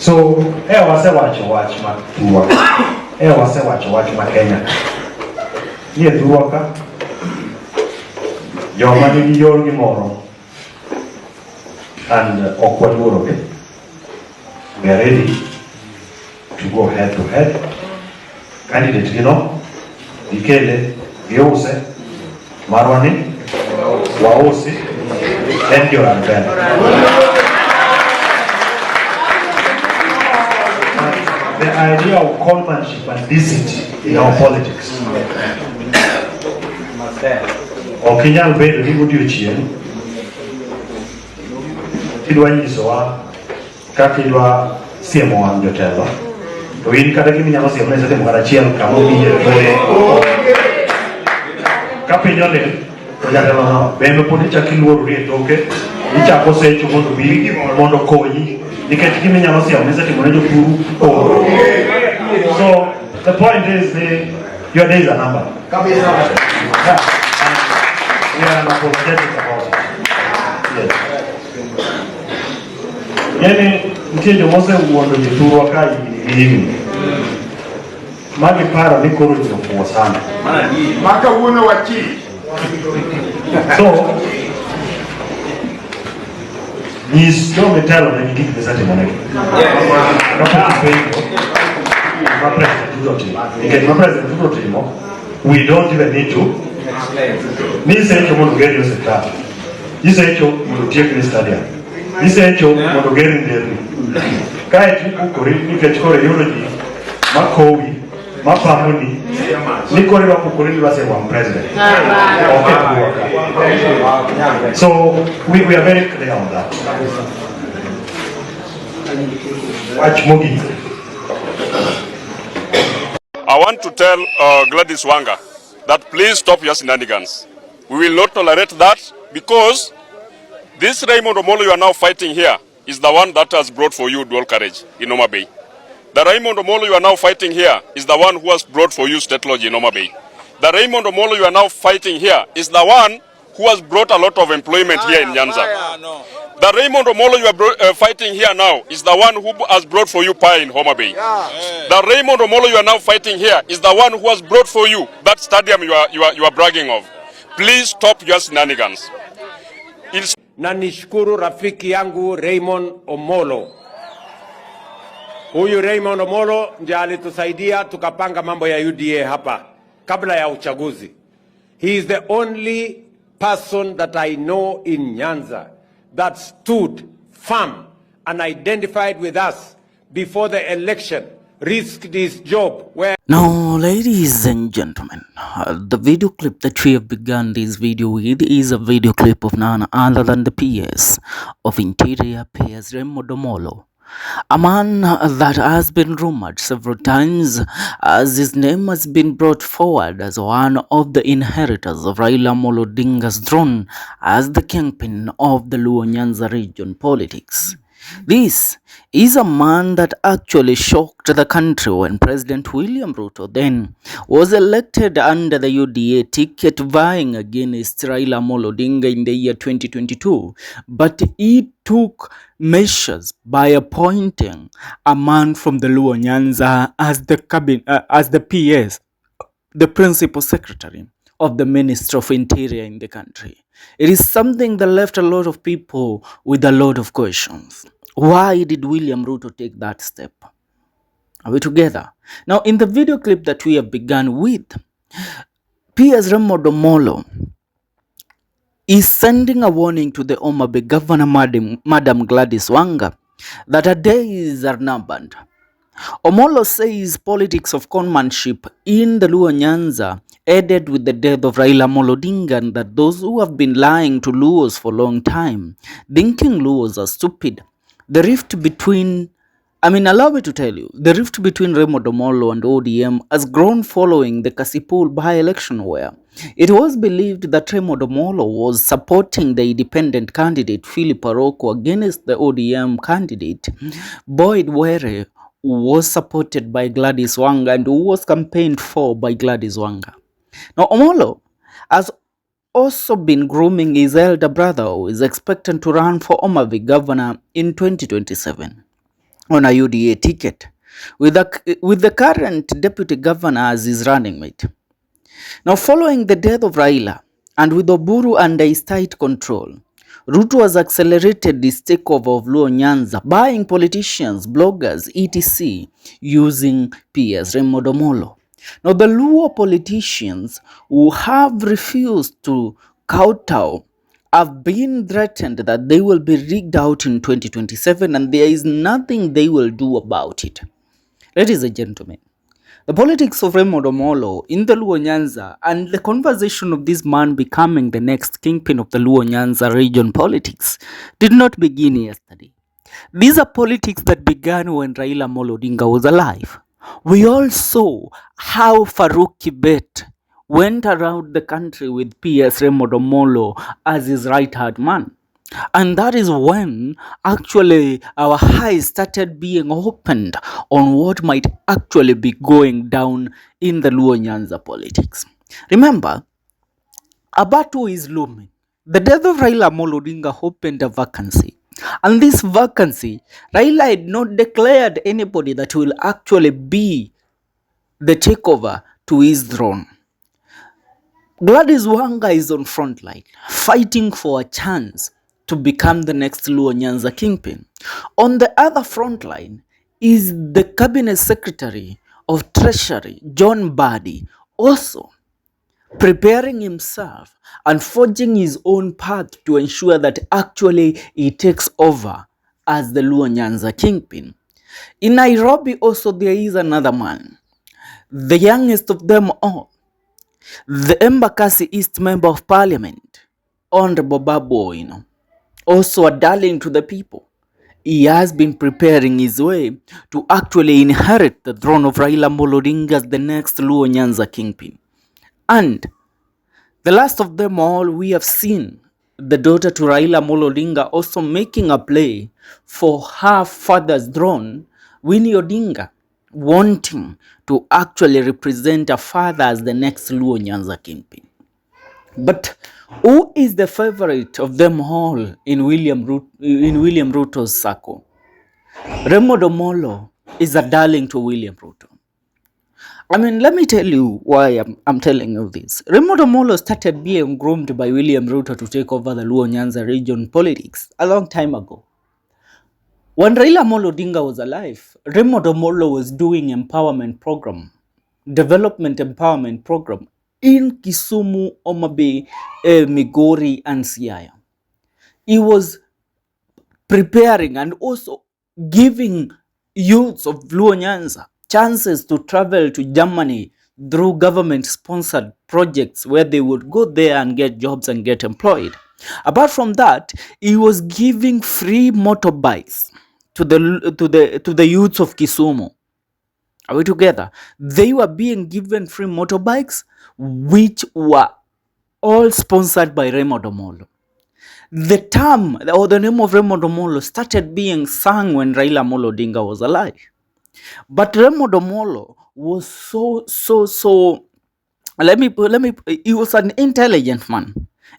So, wase wacho ma tuwa. Wase wacho ma Kenya. Ye tuwa ka. Joma nigi yor gimoro. And okwaluoro ke. We are ready to go head to head. Candidate, Ikele, Giose, Marwani, Waosi, and Yoran. The idea of conmanship and deceit in our politics. Okinyal bedo ni gudio chien. Kidwa nyisowa kaka idwa siemo wang jotelo. To in kata giminyalo siemo ne setemo kata chiel kama owinjore gore. Ka piny olil, to jatelo no bende pod ichako iluorori e toke, ichako secho mondo bi mondo konyi. Nikech giminyalo siemo ne setemo ne jopur. So the point is your days are numbered. Yeah. We are unapologetic about it. Yes. Yani ntie jomose wuondo joturwa ka higni. Magi paro ni koro jofuo sana. Maka wuono wachi. So nyis jome telo na gik misatimo negi. My president Ruto, we don't even need to. Ni say you want to get your sector. You say you want to take this stadium. You say you want to get in there. Kai tu kuri ni kechore yology. Makowi, mapamuni. Ni kore wa kukuri ni wase one president. Okay. So we are very clear on that. Watch Mugi. I want to tell Gladys Wanga that please stop your shenanigans. We will not tolerate that because this Raymond Omollo you are now fighting here is the one that has brought for you dual carriage in Homa Bay. The Raymond Omollo you are now fighting here is the one who has brought for you state lodge in Homa Bay. The Raymond Omollo you are now fighting here is the one who has brought a lot of employment here in Nyanza. The Raymond Omollo you are fighting here now is the one who has brought for you pie in Homa Bay. The Raymond Omollo you are now fighting here is the one who has brought for you that stadium you are bragging of. Please stop your shenanigans. Na nishukuru rafiki yangu Raymond Omollo. Huyu Raymond Omollo ndiye alitusaidia tukapanga mambo ya UDA hapa kabla ya uchaguzi. He is the only person that I know in Nyanza that stood firm and identified with us before the election, risked his job. Now, ladies and gentlemen, the video clip that we have begun this video with is a video clip of none other than the PS of Interior, PS Raymond Omollo. A man that has been rumored several times as his name has been brought forward as one of the inheritors of Raila Amolo Odinga's throne as the kingpin of the Luo Nyanza region politics. This is a man that actually shocked the country when President William Ruto then was elected under the UDA ticket vying against Raila Amolo Odinga in the year 2022. But he took measures by appointing a man from the Luo Nyanza as the PS, the principal secretary of the Ministry of Interior in the country. It is something that left a lot of people with a lot of questions. Why did William Ruto take that step? Are we together? Now, in the video clip that we have begun with, PS Raymond Omollo is sending a warning to the Homa Bay Governor, Madam Gladys Wanga, that her days are numbered. Omollo says politics of conmanship in the Luo Nyanza ended with the death of Raila Amolo Odinga, and that those who have been lying to Luos for a long time, thinking Luos are stupid. The rift between, allow me to tell you, the rift between Raymond Omollo and ODM has grown following the Kasipul by-election where it was believed that Raymond Omollo was supporting the independent candidate Philip Aroko against the ODM candidate Boyd Were, who was supported by Gladys Wanga and who was campaigned for by Gladys Wanga. Now, Omollo has also been grooming his elder brother, who is expected to run for Homa Bay governor in 2027. on a UDA ticket with the current deputy governor as his running mate. Now, following the death of Raila and with Oburu under his tight control, Ruto has accelerated his takeover of Luo Nyanza, buying politicians, bloggers, etc. using PS Raymond Omollo. Now, the Luo politicians who have refused to kowtow have been threatened that they will be rigged out in 2027 and there is nothing they will do about it. Ladies and gentlemen, the politics of Raymond Omollo in the Luo Nyanza and the conversation of this man becoming the next kingpin of the Luo Nyanza region politics did not begin yesterday. These are politics that began when Raila Amolo Odinga was alive. We all saw how Farouk Kibet went around the country with PS Raymond Omollo as his right-hand man. And that is when actually our eyes started being opened on what might actually be going down in the Luo Nyanza politics. Remember, a battle is looming. The death of Raila Amolo Odinga opened a vacancy. And this vacancy, Raila had not declared anybody that will actually be the takeover to his throne. Gladys Wanga is on front line, fighting for a chance to become the next Luo Nyanza kingpin. On the other front line is the cabinet secretary of Treasury, John Badi, also preparing himself and forging his own path to ensure that actually he takes over as the Luo Nyanza kingpin. In Nairobi also there is another man, the youngest of them all, the Embakasi East Member of Parliament, Honorable Babu Owino, also a darling to the people. He has been preparing his way to actually inherit the throne of Raila Amolo Odinga as the next Luo Nyanza kingpin. And the last of them all, we have seen the daughter to Raila Amolo Odinga also making a play for her father's throne, Winnie Odinga, wanting to actually represent her father as the next Luo Nyanza kingpin. But who is the favorite of them all in William Ruto's circle? Raymond Omollo is a darling to William Ruto. I mean, let me tell you why I'm telling you this. Raymond Omollo started being groomed by William Ruto to take over the Luo Nyanza region politics a long time ago. When Raila Amolo Odinga was alive, Raymond Omollo was doing development empowerment program in Kisumu, Omabay, Migori, and Siaya. He was preparing and also giving youths of Luo Nyanza chances to travel to Germany through government-sponsored projects where they would go there and get jobs and get employed. Apart from that, he was giving free motorbikes to the youths of Kisumu. Are we together? They were being given free motorbikes, which were all sponsored by Raymond Omollo. The term or the name of Raymond Omollo started being sung when Raila Amolo Odinga was alive. But Raymond Omollo was he was an intelligent man.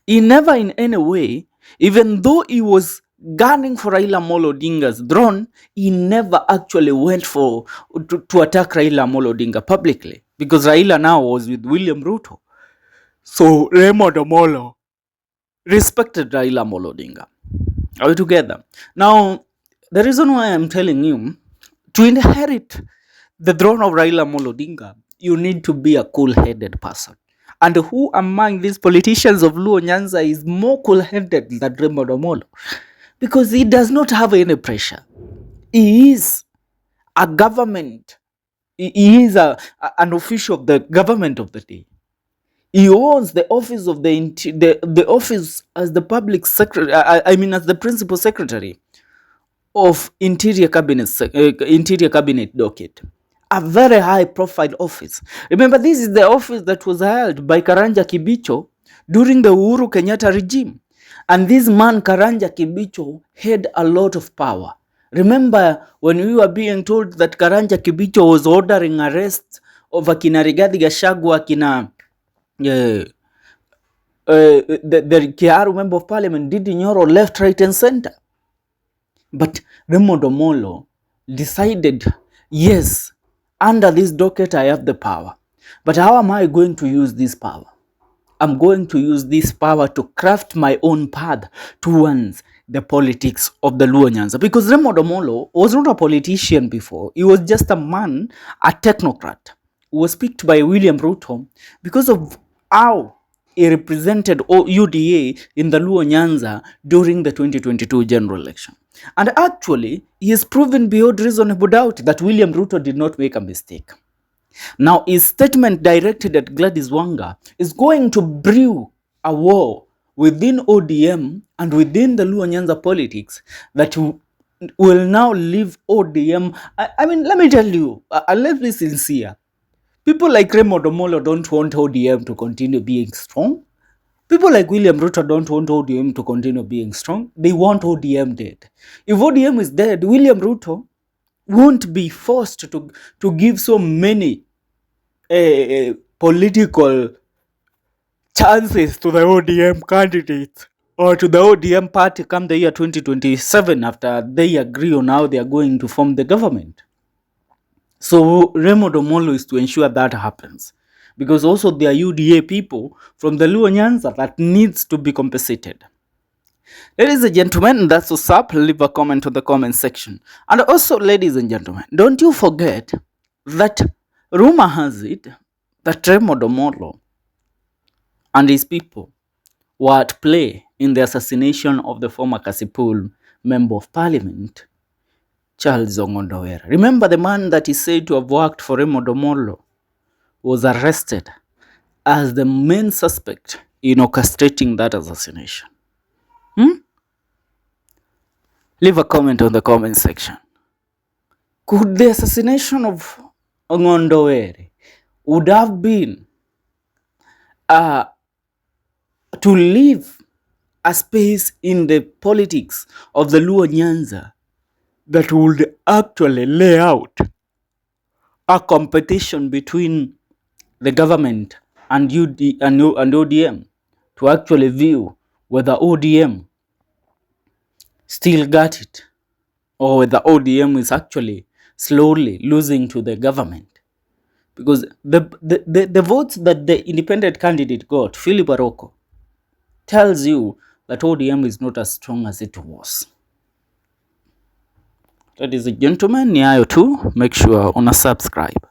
He never in any way, even though he was gunning for Raila Amolo Odinga's throne, he never actually went to attack Raila Amolo Odinga publicly, because Raila now was with William Ruto. So Raymond Omollo respected Raila Amolo Odinga. Are we together? Now, the reason why I'm telling you, to inherit the throne of Raila Amolo Odinga, you need to be a cool-headed person. And who among these politicians of Luo Nyanza is more cool-headed than Raymond Omollo? Because he does not have any pressure. He is a government. He is an official of the government of the day. He owns the office of the office as the public secretary. As the principal secretary of Interior Cabinet docket. A very high-profile office. Remember, this is the office that was held by Karanja Kibicho during the Uhuru Kenyatta regime. And this man, Karanja Kibicho, had a lot of power. Remember when we were being told that Karanja Kibicho was ordering arrests of Akina Rigathi Gachagua, the Kiaru Member of Parliament, Didi Nyoro, left, right, and center. But Raymond Omollo decided, yes, under this docket I have the power, but how am I going to use this power? I'm going to use this power to craft my own path towards the politics of the Luo Nyanza. Because Raymond Omollo was not a politician before. He was just a man, a technocrat, who was picked by William Ruto because of how he represented UDA in the Luo Nyanza during the 2022 general election. And actually, he has proven beyond reasonable doubt that William Ruto did not make a mistake. Now, his statement directed at Gladys Wanga is going to brew a war within ODM and within the Luo Nyanza politics that will now leave ODM. I mean, let me tell you, let's be sincere. People like Raymond Omollo don't want ODM to continue being strong. People like William Ruto don't want ODM to continue being strong. They want ODM dead. If ODM is dead, William Ruto won't be forced to give so many political chances to the ODM candidates or to the ODM party come the year 2027 after they agree on how they are going to form the government. So Raymond Omollo is to ensure that happens, because also there are UDA people from the Luo Nyanza that needs to be compensated. Ladies and gentlemen, that's what's up. Leave a comment on the comment section. And also, ladies and gentlemen, don't you forget that rumor has it that Raymond Omollo and his people were at play in the assassination of the former Kasipul Member of Parliament, Charles Ongondowera. Remember, the man that is said to have worked for Raymond Omollo was arrested as the main suspect in orchestrating that assassination. Leave a comment on the comment section. Could the assassination of Ongondowera would have been to leave a space in the politics of the Luo Nyanza that would actually lay out a competition between the government and ODM to actually view whether ODM still got it or whether ODM is actually slowly losing to the government? Because the votes that the independent candidate got, Philip Aroko, tells you that ODM is not as strong as it was. Ladies and gentlemen, ni hayo tu. Make sure una subscribe.